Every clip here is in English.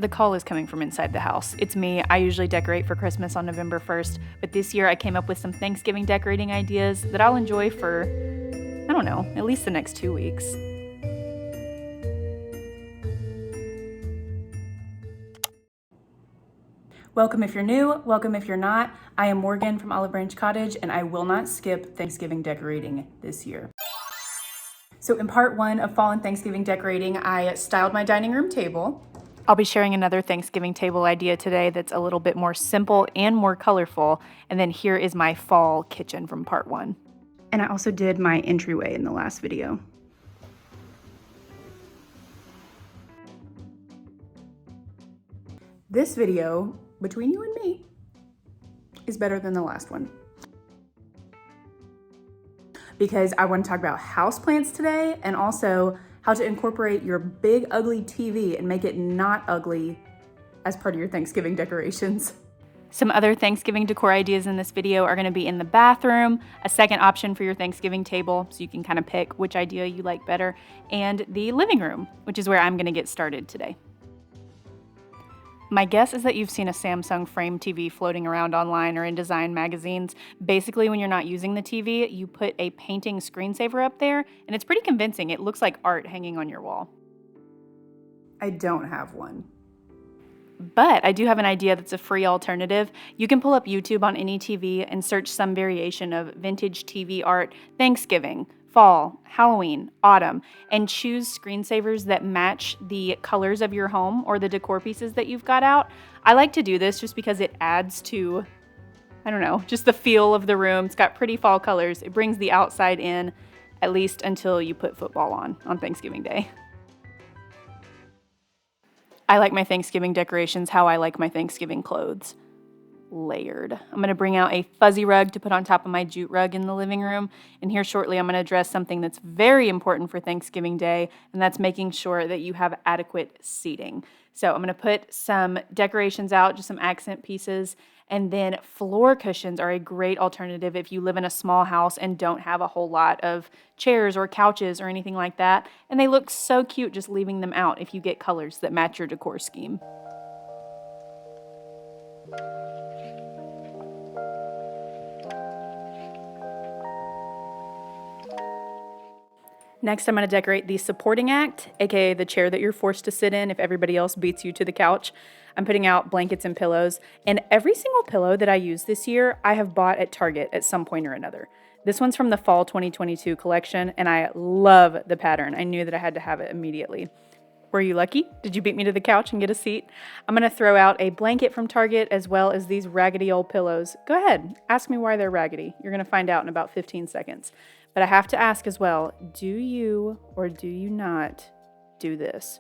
The call is coming from inside the house. It's me. I usually decorate for Christmas on November 1st, but this year I came up with some Thanksgiving decorating ideas that I'll enjoy for, I don't know, at least the next 2 weeks. Welcome if you're new, welcome if you're not. I am Morgan from Olive Branch Cottage, and I will not skip Thanksgiving decorating this year. So in part 1 of fall and Thanksgiving decorating, I styled my dining room table. I'll be sharing another Thanksgiving table idea today that's a little bit more simple and more colorful. And then here is my fall kitchen from part 1. And I also did my entryway in the last video. This video, between you and me, is better than the last one, because I want to talk about houseplants today and also how to incorporate your big ugly TV and make it not ugly as part of your Thanksgiving decorations. Some other Thanksgiving decor ideas in this video are going to be in the bathroom, a second option for your Thanksgiving table, so you can kind of pick which idea you like better, and the living room, which is where I'm going to get started today. My guess is that you've seen a Samsung frame TV floating around online or in design magazines. Basically, when you're not using the TV, you put a painting screensaver up there, and it's pretty convincing. It looks like art hanging on your wall. I don't have one. But I do have an idea that's a free alternative. You can pull up YouTube on any TV and search some variation of vintage TV art, Thanksgiving, fall, Halloween, autumn, and choose screensavers that match the colors of your home or the decor pieces that you've got out. I like to do this just because it adds to, I don't know, just the feel of the room. It's got pretty fall colors. It brings the outside in, at least until you put football on Thanksgiving Day. I like my Thanksgiving decorations how I like my Thanksgiving clothes. Layered. I'm going to bring out a fuzzy rug to put on top of my jute rug in the living room. And here shortly, I'm going to address something that's very important for Thanksgiving Day, and that's making sure that you have adequate seating. So I'm going to put some decorations out, just some accent pieces, and then floor cushions are a great alternative if you live in a small house and don't have a whole lot of chairs or couches or anything like that. And they look so cute just leaving them out if you get colors that match your decor scheme. Next, I'm going to decorate the supporting act, aka the chair that you're forced to sit in if everybody else beats you to the couch. I'm putting out blankets and pillows, and every single pillow that I use this year, I have bought at Target at some point or another. This one's from the fall 2022 collection, and I love the pattern. I knew that I had to have it immediately. Were you lucky? Did you beat me to the couch and get a seat? I'm going to throw out a blanket from Target as well as these raggedy old pillows. Go ahead, ask me why they're raggedy. You're going to find out in about 15 seconds. But I have to ask as well, do you or do you not do this?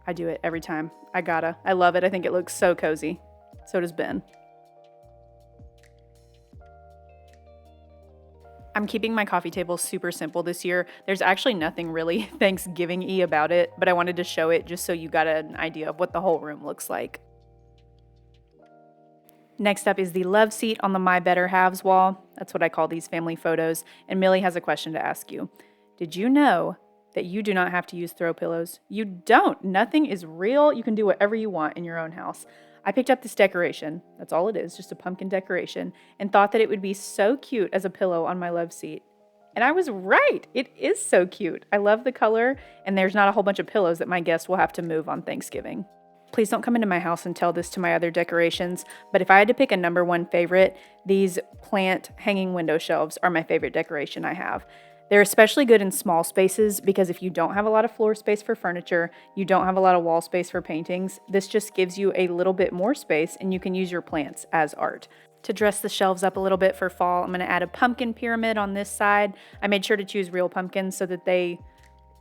I do it every time. I love it. I think it looks so cozy. So does Ben. I'm keeping my coffee table super simple this year. There's actually nothing really Thanksgiving-y about it, but I wanted to show it just so you got an idea of what the whole room looks like. Next up is the love seat on the My Better Halves wall. That's what I call these family photos. And Millie has a question to ask you. Did you know that you do not have to use throw pillows? You don't. Nothing is real. You can do whatever you want in your own house. I picked up this decoration. That's all it is, just a pumpkin decoration, and thought that it would be so cute as a pillow on my love seat. And I was right. It is so cute. I love the color, and there's not a whole bunch of pillows that my guests will have to move on Thanksgiving. Please don't come into my house and tell this to my other decorations, but if I had to pick a number one favorite, these plant hanging window shelves are my favorite decoration I have. They're especially good in small spaces because if you don't have a lot of floor space for furniture, you don't have a lot of wall space for paintings, this just gives you a little bit more space and you can use your plants as art. To dress the shelves up a little bit for fall, I'm going to add a pumpkin pyramid on this side. I made sure to choose real pumpkins so that they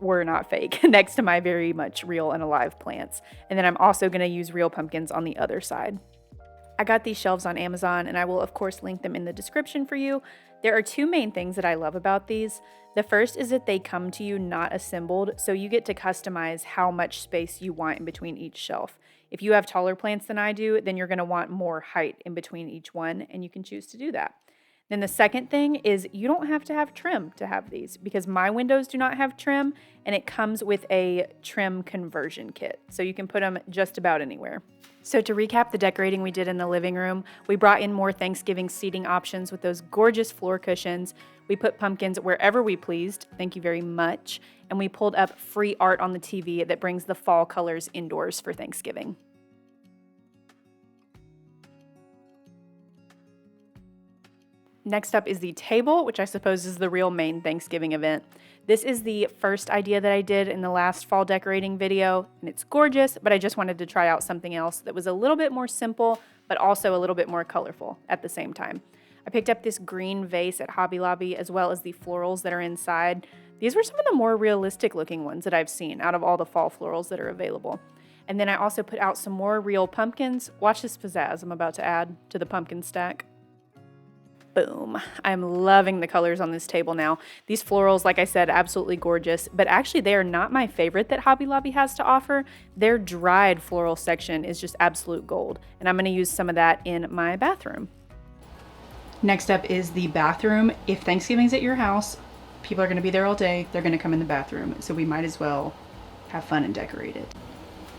were not fake next to my very much real and alive plants. And then I'm also going to use real pumpkins on the other side. I got these shelves on Amazon and I will of course link them in the description for you. There are two main things that I love about these. The first is that they come to you not assembled, so you get to customize how much space you want in between each shelf. If you have taller plants than I do, then you're going to want more height in between each one, and you can choose to do that. Then the second thing is you don't have to have trim to have these because my windows do not have trim and it comes with a trim conversion kit. So you can put them just about anywhere. So to recap the decorating we did in the living room, we brought in more Thanksgiving seating options with those gorgeous floor cushions. We put pumpkins wherever we pleased, thank you very much. And we pulled up free art on the TV that brings the fall colors indoors for Thanksgiving. Next up is the table, which I suppose is the real main Thanksgiving event. This is the first idea that I did in the last fall decorating video, and it's gorgeous, but I just wanted to try out something else that was a little bit more simple, but also a little bit more colorful at the same time. I picked up this green vase at Hobby Lobby, as well as the florals that are inside. These were some of the more realistic looking ones that I've seen out of all the fall florals that are available. And then I also put out some more real pumpkins. Watch this pizzazz I'm about to add to the pumpkin stack. Boom. I'm loving the colors on this table now. These florals, like I said, absolutely gorgeous, but actually they are not my favorite that Hobby Lobby has to offer. Their dried floral section is just absolute gold, and I'm going to use some of that in my bathroom. Next up is the bathroom. If Thanksgiving's at your house, people are going to be there all day. They're going to come in the bathroom, so we might as well have fun and decorate it.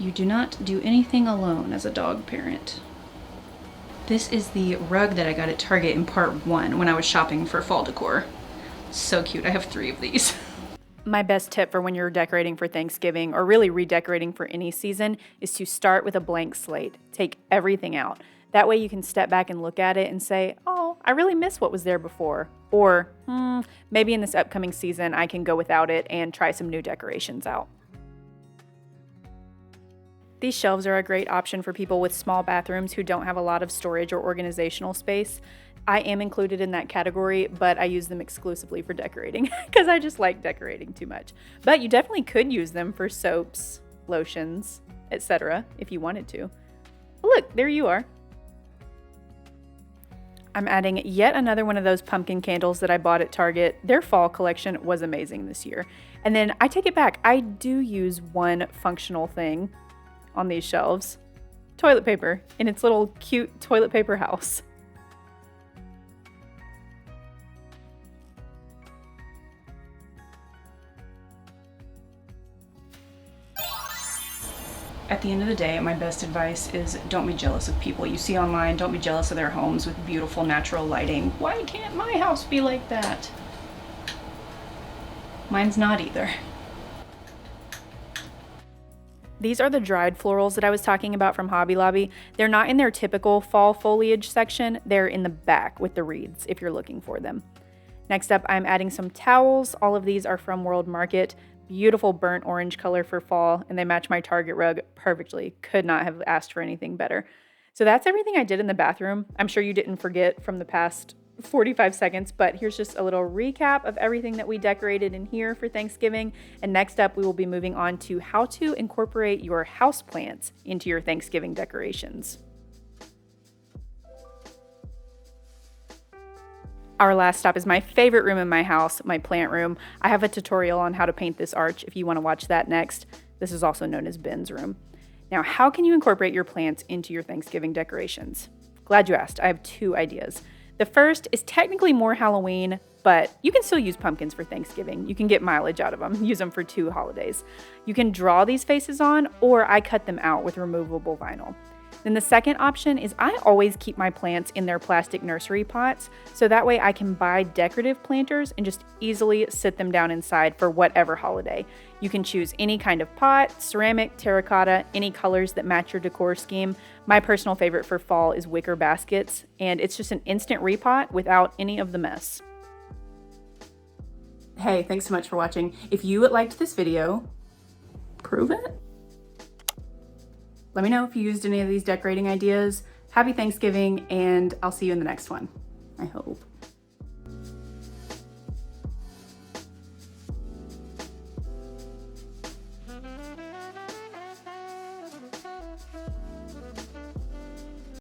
You do not do anything alone as a dog parent. This is the rug that I got at Target in part 1 when I was shopping for fall decor. So cute. I have 3 of these. My best tip for when you're decorating for Thanksgiving or really redecorating for any season is to start with a blank slate. Take everything out. That way you can step back and look at it and say, oh, I really miss what was there before. Or maybe in this upcoming season I can go without it and try some new decorations out. These shelves are a great option for people with small bathrooms who don't have a lot of storage or organizational space. I am included in that category, but I use them exclusively for decorating because I just like decorating too much. But you definitely could use them for soaps, lotions, etc. if you wanted to. Look, there you are. I'm adding yet another one of those pumpkin candles that I bought at Target. Their fall collection was amazing this year. And then I take it back. I do use one functional thing on these shelves. Toilet paper in its little cute toilet paper house. At the end of the day, my best advice is don't be jealous of people you see online. Don't be jealous of their homes with beautiful natural lighting. Why can't my house be like that? Mine's not either. These are the dried florals that I was talking about from Hobby Lobby. They're not in their typical fall foliage section. They're in the back with the wreaths if you're looking for them. Next up, I'm adding some towels. All of these are from World Market. Beautiful burnt orange color for fall, and they match my Target rug perfectly. Could not have asked for anything better. So that's everything I did in the bathroom. I'm sure you didn't forget from the past 45 seconds, but here's just a little recap of everything that we decorated in here for Thanksgiving. And next up, we will be moving on to how to incorporate your houseplants into your Thanksgiving decorations. Our last stop is my favorite room in my house, my plant room. I have a tutorial on how to paint this arch if you want to watch that next. This is also known as Ben's room. Now, how can you incorporate your plants into your Thanksgiving decorations? Glad you asked. I have 2 ideas. The first is technically more Halloween, but you can still use pumpkins for Thanksgiving. You can get mileage out of them. Use them for 2 holidays. You can draw these faces on, or I cut them out with removable vinyl. Then the second option is I always keep my plants in their plastic nursery pots, so that way I can buy decorative planters and just easily sit them down inside for whatever holiday. You can choose any kind of pot, ceramic, terracotta, any colors that match your decor scheme. My personal favorite for fall is wicker baskets, and it's just an instant repot without any of the mess. Hey, thanks so much for watching. If you liked this video, prove it. Let me know if you used any of these decorating ideas. Happy Thanksgiving, and I'll see you in the next one, I hope.